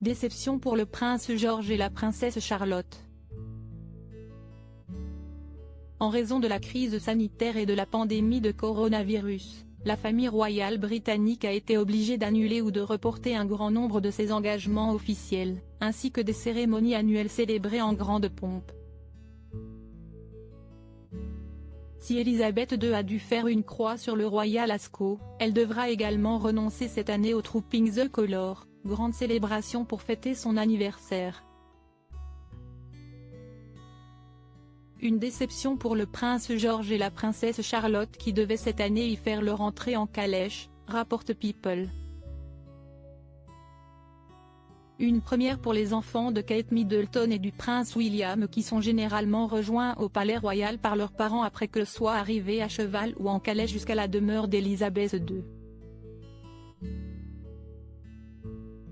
Déception pour le prince George et la princesse Charlotte. En raison de la crise sanitaire et de la pandémie de coronavirus, la famille royale britannique a été obligée d'annuler ou de reporter un grand nombre de ses engagements officiels, ainsi que des cérémonies annuelles célébrées en grande pompe. Si Elisabeth II a dû faire une croix sur le Royal Ascot, elle devra également renoncer cette année au Trooping the Colour, grande célébration pour fêter son anniversaire. Une déception pour le prince George et la princesse Charlotte qui devaient cette année y faire leur entrée en calèche, rapporte People. Une première pour les enfants de Kate Middleton et du prince William qui sont généralement rejoints au palais royal par leurs parents après que soient arrivés à cheval ou en calèche jusqu'à la demeure d'Elisabeth II.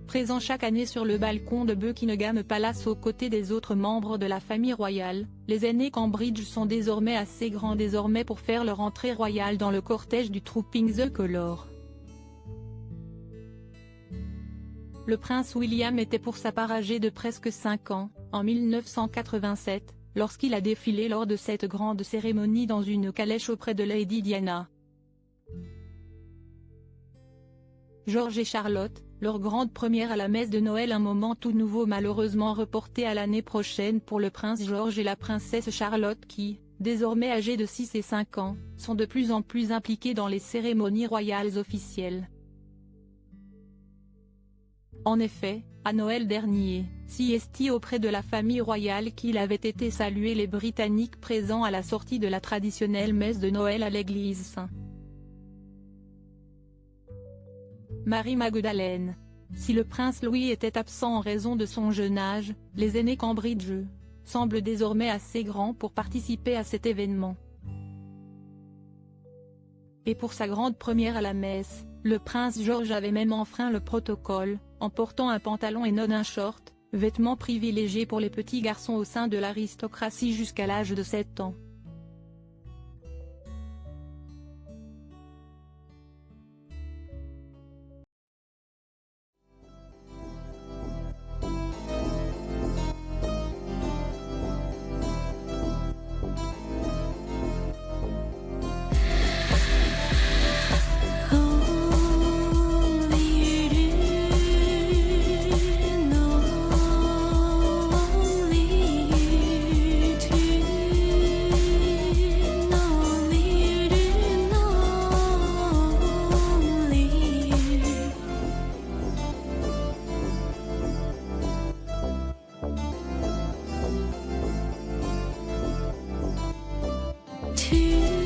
Présents chaque année sur le balcon de Buckingham Palace aux côtés des autres membres de la famille royale, les aînés Cambridge sont désormais assez grands pour faire leur entrée royale dans le cortège du Trooping the Colour. Le prince William était pour sa part âgé de presque 5 ans, en 1987, lorsqu'il a défilé lors de cette grande cérémonie dans une calèche auprès de Lady Diana. George et Charlotte, leur grande première à la messe de Noël, un moment tout nouveau malheureusement reporté à l'année prochaine pour le prince George et la princesse Charlotte qui, désormais âgés de 6 et 5 ans, sont de plus en plus impliqués dans les cérémonies royales officielles. En effet, à Noël dernier, CST auprès de la famille royale qu'il avait été saluer les Britanniques présents à la sortie de la traditionnelle messe de Noël à l'église St. Marie-Magdalène. Si le prince Louis était absent en raison de son jeune âge, les aînés Cambridge semblent désormais assez grands pour participer à cet événement. Et pour sa grande première à la messe, le prince George avait même enfreint le protocole, en portant un pantalon et non un short, vêtement privilégié pour les petits garçons au sein de l'aristocratie jusqu'à l'âge de 7 ans. To